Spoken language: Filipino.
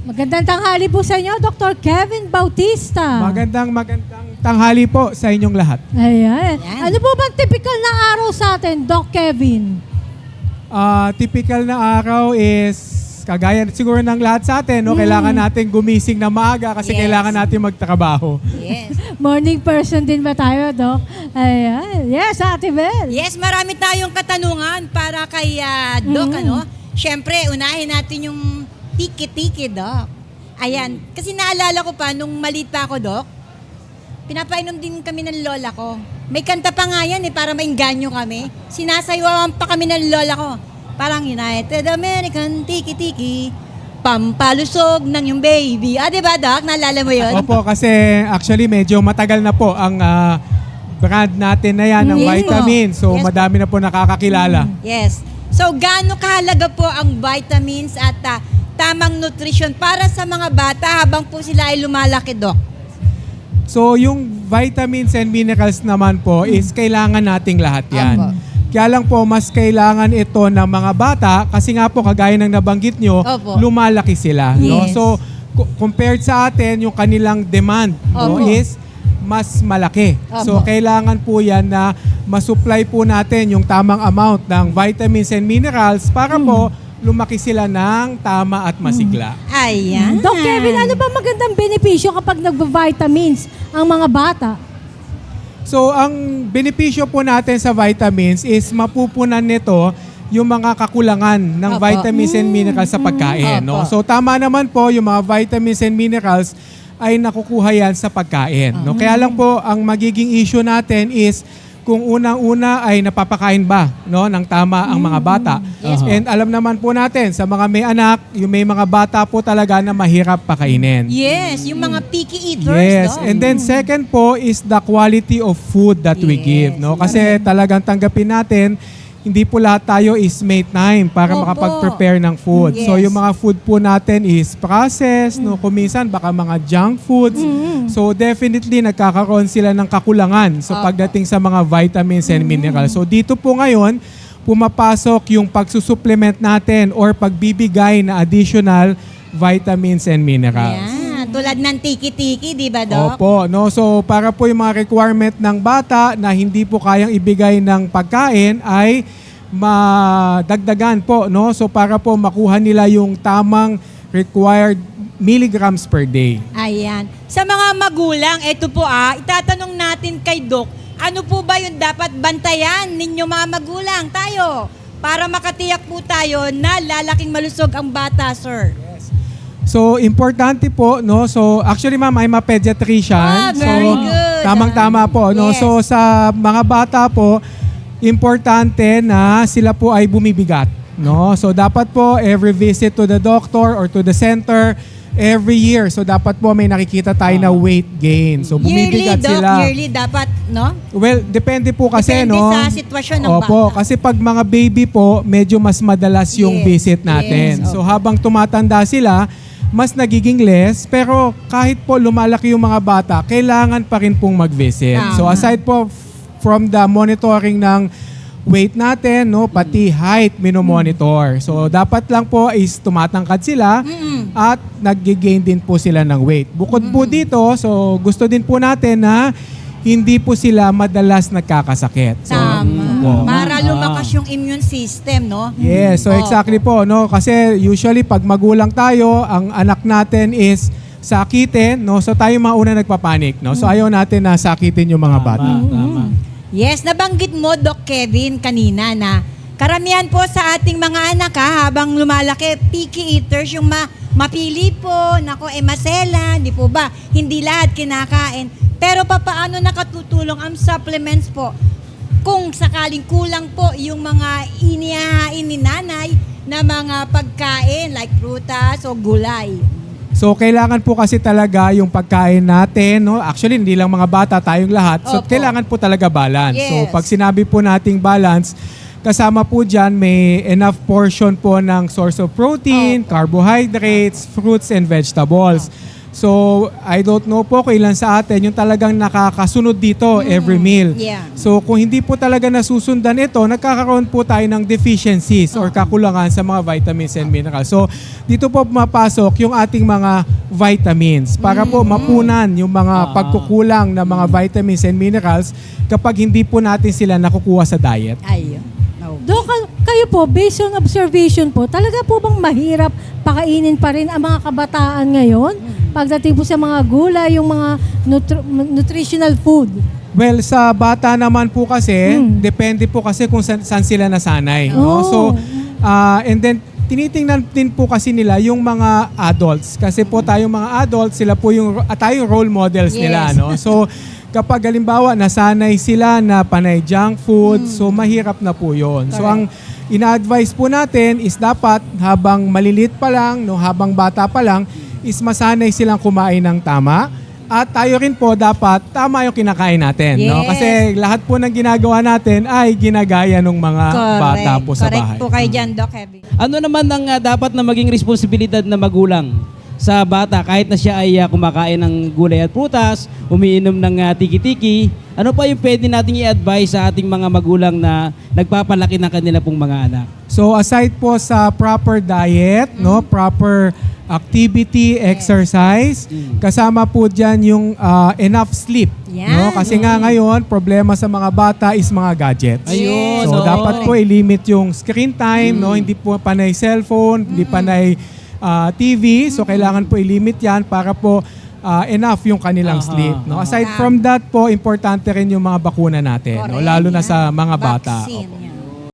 Magandang tanghali po sa inyo, Dr. Kevin Bautista. Magandang tanghali po sa inyong lahat. Ayan. Ano po bang typical na araw sa atin, Doc Kevin? Typical na araw is, kagaya siguro ng lahat sa atin, no? Kailangan natin gumising na maaga kasi kailangan natin magtrabaho. Yes. Morning person din ba tayo, Doc? Ayan. Yes, Ate Bel. Yes, marami tayong katanungan para kay Doc, ano? Siyempre, unahin natin yung tiki-tiki, Doc. Ayan. Kasi naalala ko pa, nung maliit pa ako, Doc, pinapainom din kami ng lola ko. May kanta pa nga yan para maingganyo kami. Sinasayawan pa kami ng lola ko. Parang United American Tiki-Tiki, pampalusog ng yung baby. Diba, Doc? Naalala mo yun? Opo, kasi actually medyo matagal na po ang brand natin na yan ng Yes, vitamins. So Yes, madami na po nakakakilala. Yes. So, gaano kahalaga po ang vitamins at tamang nutrition para sa mga bata habang po sila ay lumalaki, Doc? So yung vitamins and minerals naman po is kailangan nating lahat yan. Opo. Kaya lang po, mas kailangan ito ng mga bata kasi nga po, kagaya ng nabanggit nyo, Opo. lumalaki sila. No? Yes. So, compared sa atin, yung kanilang demand no, Opo. is mas malaki. Opo. So, kailangan po yan na masupply po natin yung tamang amount ng vitamins and minerals para po lumaki sila ng tama at masigla. Ayan. Doc Kevin, ano ba magandang benepisyo kapag nagba-vitamins ang mga bata? So, ang benepisyo po natin sa vitamins is mapupunan nito yung mga kakulangan ng Opo. vitamins and minerals sa pagkain. No? Opo. So, tama naman po yung mga vitamins and minerals ay nakukuha yan sa pagkain. No? Kaya lang po, ang magiging issue natin is kung unang-una ay napapakain ba no, ng tama ang mga bata. Yes. And alam naman po natin, sa mga may anak, yung may mga bata po talaga na mahirap pakainin. Yes, yung mga picky eaters, Yes, Doc. and then second po is the quality of food that we Yes. give, no? Kasi talagang tanggapin natin, hindi po lahat tayo is may time para Opo. makapag-prepare ng food. So Yes. yung mga food po natin is processed, no? Kuminsan baka mga junk foods. So definitely nagkakaroon sila ng kakulangan sa pagdating sa mga vitamins and minerals. So dito po ngayon, pumapasok yung pagsusupplement natin or pagbibigay na additional vitamins and minerals. Ayan. Tulad ng tiki-tiki, di ba, Doc? Opo, no? So para po yung mga requirement ng bata na hindi po kayang ibigay ng pagkain ay madagdagan po, no? So para po makuha nila yung tamang required milligrams per day. Ayan. Sa mga magulang, ito po itatanong natin kay Doc, ano po ba yung dapat bantayan ninyo mga magulang tayo para makatiyak po tayo na lalaking malusog ang bata, sir? So, importante po, no? So, actually, ma'am, I'm a pediatrician. Very so, good. Tamang-tama po, no? Yes. So, sa mga bata po, importante na sila po ay bumibigat, no? So, dapat po, every visit to the doctor or to the center, every year. So, dapat po may nakikita tayo na weight gain. So, bumibigat Yearly, Doc, sila. yearly dapat, no? Well, depende po kasi, Depende no? sa sitwasyon ng Opo, bata. kasi pag mga baby po, medyo mas madalas yung Yes, visit natin. yes, So habang tumatanda sila, mas nagiging less, pero kahit po lumalaki yung mga bata, kailangan pa rin pong mag-visit. Tama. So aside po from the monitoring ng weight natin, no, pati height minomonitor. So dapat lang po is tumatangkad sila at nag-gain din po sila ng weight. Bukod po dito, so gusto din po natin na hindi po sila madalas nagkakasakit. So, Tama. opo. Para lumakas yung immune system, no? Yes, so exactly po, no? Kasi usually pag magulang tayo, ang anak natin is sakitin, no? So tayo mauna nagpapanik, no? So ayaw natin na sakitin yung mga bata. Yes, nabanggit mo, Doc Kevin, kanina na karamihan po sa ating mga anak habang lumalaki, picky eaters, yung mapili po, masela, di po ba? Hindi lahat kinakain. Pero paano nakatutulong ang supplements po kung sakaling kulang po yung mga inihahain ni nanay na mga pagkain like prutas o gulay? So kailangan po kasi talaga yung pagkain natin, no? Actually hindi lang mga bata, tayong lahat. So Opo. kailangan po talaga balance. Yes. So pag sinabi po nating balance, kasama po dyan may enough portion po ng source of protein, Opo. carbohydrates, fruits and vegetables. So, I don't know po kung ilan sa atin yung talagang nakakasunod dito every meal. Yeah. So, kung hindi po talaga nasusundan ito, nagkakaroon po tayo ng deficiencies or kakulangan sa mga vitamins and minerals. So, dito po pumapasok yung ating mga vitamins para po mapunan yung mga pagkukulang ng mga vitamins and minerals kapag hindi po natin sila nakukuha sa diet. Ayun. Dok, kayo po, based on observation po, talaga po bang mahirap pakainin pa rin ang mga kabataan ngayon? Pagdating po sa mga gulay, yung mga nutritional food. Well, sa bata naman po kasi, depende po kasi kung saan sila nasanay. No? Oh. So, and then, tinitingnan din po kasi nila yung mga adults. Kasi po tayong mga adults, sila po yung, tayong role models nila. Yes. No? So, kapag halimbawa nasanay sila na panay junk food, so mahirap na po yun. So, ang ina-advise po natin is dapat habang malilit pa lang, no, habang bata pa lang, is masanay silang kumain ng tama. At tayo rin po dapat tama yung kinakain natin. No? Yes. Kasi lahat po ng ginagawa natin ay ginagaya ng mga bata po sa Correct bahay. po kayo dyan, Doc Heavy. Ano naman ang dapat na maging responsibilidad na magulang sa bata kahit na siya ay kumakain ng gulay at prutas, umiinom ng tiki-tiki? Ano pa yung pwede nating i-advise sa ating mga magulang na nagpapalaki ng kanila pong mga anak? So aside po sa proper diet, no, proper activity, exercise, kasama po diyan yung enough sleep. Yan. No? Kasi nga ngayon, problema sa mga bata is mga gadgets. Ayun, So oo. dapat po i-limit yung screen time, no? Hindi po panay cellphone, hindi panay TV. So kailangan po i-limit 'yan para po enough yung kanilang sleep, no? Aside from that po, importante rin yung mga bakuna natin, no? Correct. Lalo na Yan. sa mga bata. Vaccine, Opo. yan.